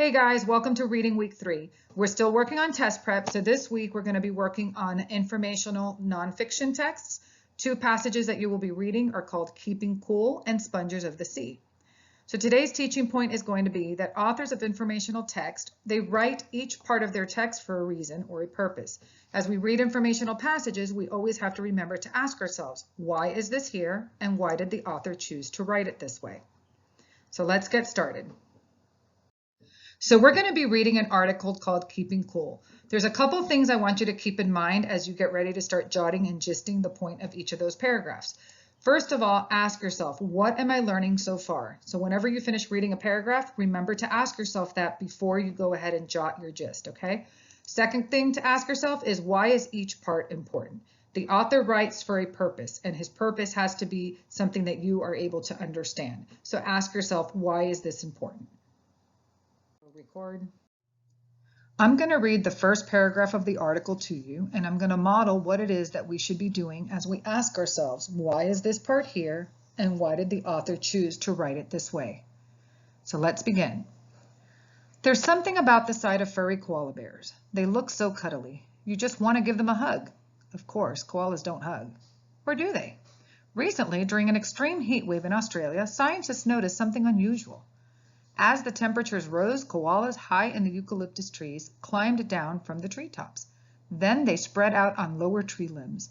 Hey guys, welcome to Reading Week 3. We're still working on test prep, so this week we're going to be working on informational nonfiction texts. Two passages that you will be reading are called Keeping Cool and Spongers of the Sea. So today's teaching point is going to be that authors of informational text, they write each part of their text for a reason or a purpose. As we read informational passages, we always have to remember to ask ourselves, why is this here and why did the author choose to write it this way? So let's get started. So we're going to be reading an article called Keeping Cool. There's a couple things I want you to keep in mind as you get ready to start jotting and gisting the point of each of those paragraphs. First of all, ask yourself, what am I learning so far? So whenever you finish reading a paragraph, remember to ask yourself that before you go ahead and jot your gist, okay? Second thing to ask yourself is, why is each part important? The author writes for a purpose, and his purpose has to be something that you are able to understand. So ask yourself, why is this important? Record. I'm going to read the first paragraph of the article to you, and I'm going to model what it is that we should be doing as we ask ourselves, why is this part here, and why did the author choose to write it this way? So let's begin. There's something about the sight of furry koala bears. They look so cuddly. You just want to give them a hug. Of course, koalas don't hug. Or do they? Recently, during an extreme heat wave in Australia, scientists noticed something unusual. As the temperatures rose, koalas high in the eucalyptus trees climbed down from the treetops. Then they spread out on lower tree limbs.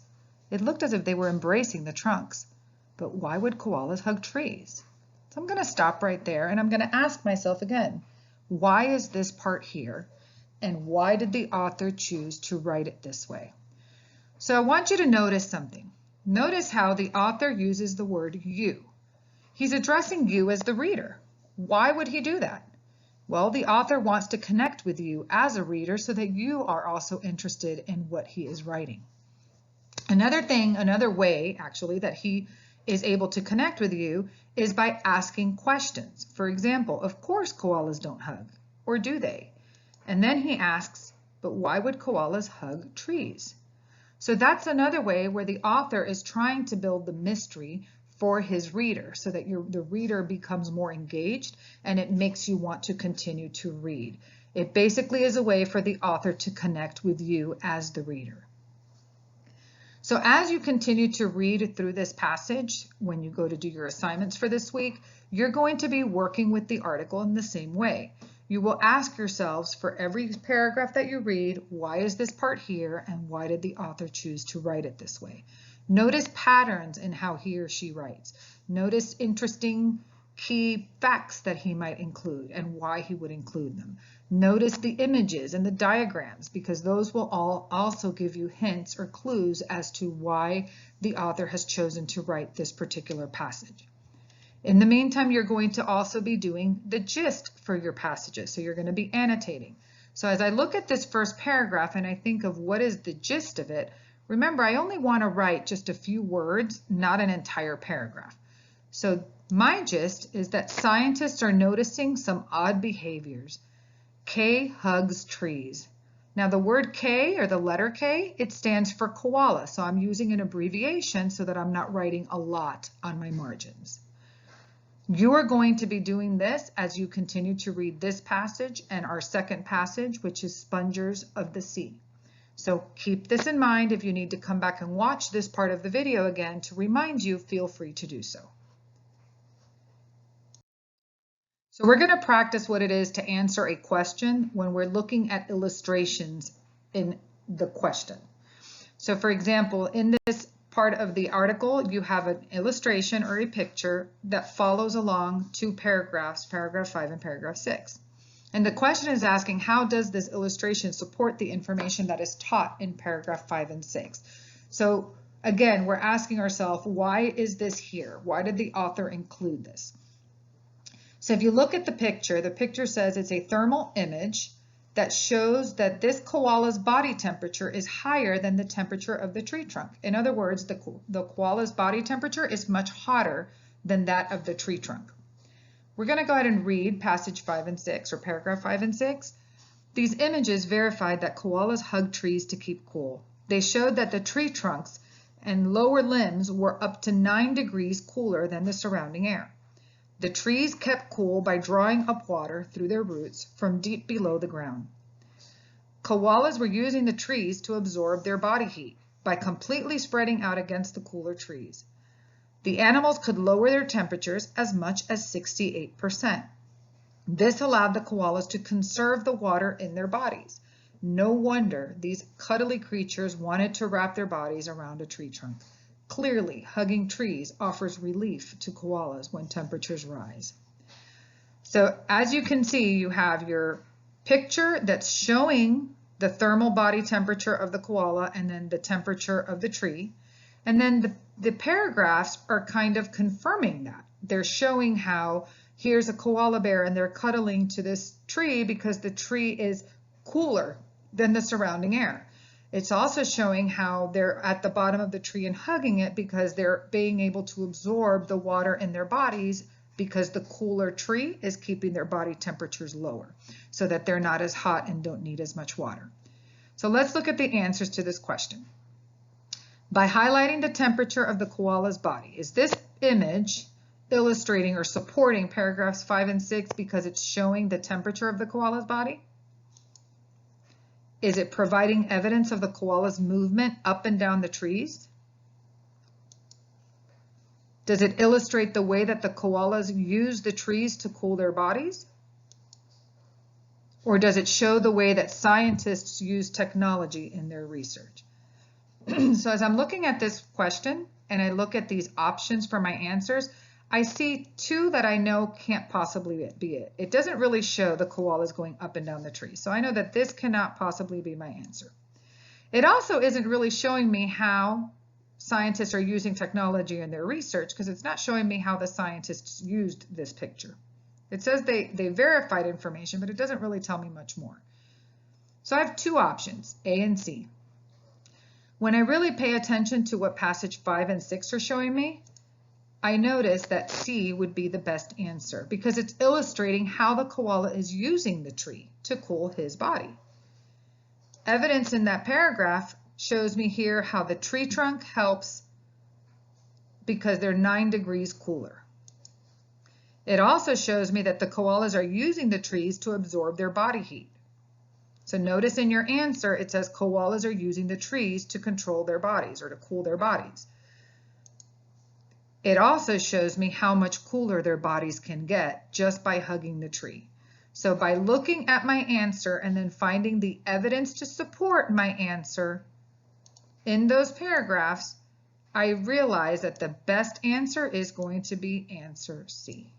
It looked as if they were embracing the trunks. But why would koalas hug trees? So I'm going to stop right there and I'm going to ask myself again, why is this part here? And why did the author choose to write it this way? So I want you to notice something. Notice how the author uses the word you. He's addressing you as the reader. Why would he do that? Well, the author wants to connect with you as a reader so that you are also interested in what he is writing. Another way actually that he is able to connect with you is by asking questions. For example, of course koalas don't hug, or do they? And then he asks, but why would koalas hug trees? So that's another way where the author is trying to build the mystery for his reader so that the reader becomes more engaged and it makes you want to continue to read. It basically is a way for the author to connect with you as the reader. So as you continue to read through this passage, when you go to do your assignments for this week, you're going to be working with the article in the same way. You will ask yourselves for every paragraph that you read, why is this part here and why did the author choose to write it this way? Notice patterns in how he or she writes. Notice interesting key facts that he might include and why he would include them. Notice the images and the diagrams because those will all also give you hints or clues as to why the author has chosen to write this particular passage. In the meantime, you're going to also be doing the gist for your passages. So you're going to be annotating. So as I look at this first paragraph and I think of what is the gist of it, remember, I only want to write just a few words, not an entire paragraph. So my gist is that scientists are noticing some odd behaviors. K hugs trees. Now the word K, or the letter K, it stands for koala. So I'm using an abbreviation so that I'm not writing a lot on my margins. You are going to be doing this as you continue to read this passage and our second passage, which is Spongers of the Sea. So keep this in mind. If you need to come back and watch this part of the video again to remind you, feel free to do so. So we're going to practice what it is to answer a question when we're looking at illustrations in the question. So for example, in this part of the article, you have an illustration or a picture that follows along two paragraphs, paragraph 5 and paragraph 6. And the question is asking, how does this illustration support the information that is taught in paragraph 5 and 6? So again, we're asking ourselves, why is this here? Why did the author include this? So if you look at the picture says it's a thermal image that shows that this koala's body temperature is higher than the temperature of the tree trunk. In other words, the koala's body temperature is much hotter than that of the tree trunk. We're going to go ahead and read passage 5 and 6, or paragraph 5 and 6. These images verified that koalas hug trees to keep cool. They showed that the tree trunks and lower limbs were up to 9 degrees cooler than the surrounding air. The trees kept cool by drawing up water through their roots from deep below the ground. Koalas were using the trees to absorb their body heat by completely spreading out against the cooler trees. The animals could lower their temperatures as much as 68%. This allowed the koalas to conserve the water in their bodies. No wonder these cuddly creatures wanted to wrap their bodies around a tree trunk. Clearly, hugging trees offers relief to koalas when temperatures rise. So as you can see, you have your picture that's showing the thermal body temperature of the koala and then the temperature of the tree. And then the paragraphs are kind of confirming that. They're showing how here's a koala bear and they're cuddling to this tree because the tree is cooler than the surrounding air. It's also showing how they're at the bottom of the tree and hugging it because they're being able to absorb the water in their bodies because the cooler tree is keeping their body temperatures lower so that they're not as hot and don't need as much water. So let's look at the answers to this question. By highlighting the temperature of the koala's body, is this image illustrating or supporting paragraphs 5 and 6 because it's showing the temperature of the koala's body? Is it providing evidence of the koala's movement up and down the trees? Does it illustrate the way that the koalas use the trees to cool their bodies? Or does it show the way that scientists use technology in their research? So as I'm looking at this question and I look at these options for my answers, I see two that I know can't possibly be it. It doesn't really show the koalas going up and down the tree. So I know that this cannot possibly be my answer. It also isn't really showing me how scientists are using technology in their research because it's not showing me how the scientists used this picture. It says they verified information, but it doesn't really tell me much more. So I have two options, A and C. When I really pay attention to what passage 5 and 6 are showing me, I notice that C would be the best answer because it's illustrating how the koala is using the tree to cool his body. Evidence in that paragraph shows me here how the tree trunk helps because they're 9 degrees cooler. It also shows me that the koalas are using the trees to absorb their body heat. So notice in your answer, it says koalas are using the trees to control their bodies or to cool their bodies. It also shows me how much cooler their bodies can get just by hugging the tree. So by looking at my answer and then finding the evidence to support my answer in those paragraphs, I realize that the best answer is going to be answer C.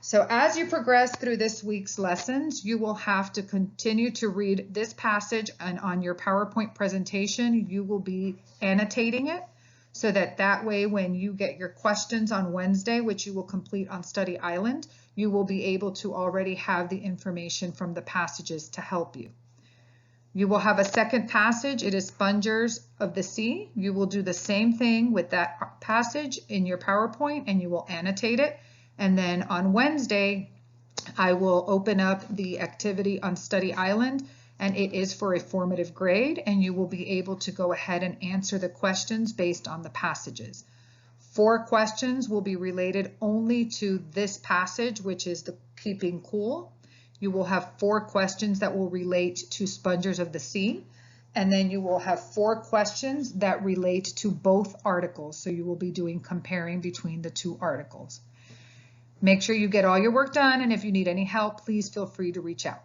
So as you progress through this week's lessons, you will have to continue to read this passage, and on your PowerPoint presentation, you will be annotating it so that way when you get your questions on Wednesday, which you will complete on Study Island, you will be able to already have the information from the passages to help you. You will have a second passage. It is Spongers of the Sea. You will do the same thing with that passage in your PowerPoint and you will annotate it. And then on Wednesday, I will open up the activity on Study Island, and it is for a formative grade, and you will be able to go ahead and answer the questions based on the passages. 4 questions will be related only to this passage, which is the keeping cool. You will have 4 questions that will relate to Spongers of the Sea, and then you will have 4 questions that relate to both articles. So you will be doing comparing between the 2 articles. Make sure you get all your work done, and if you need any help, please feel free to reach out.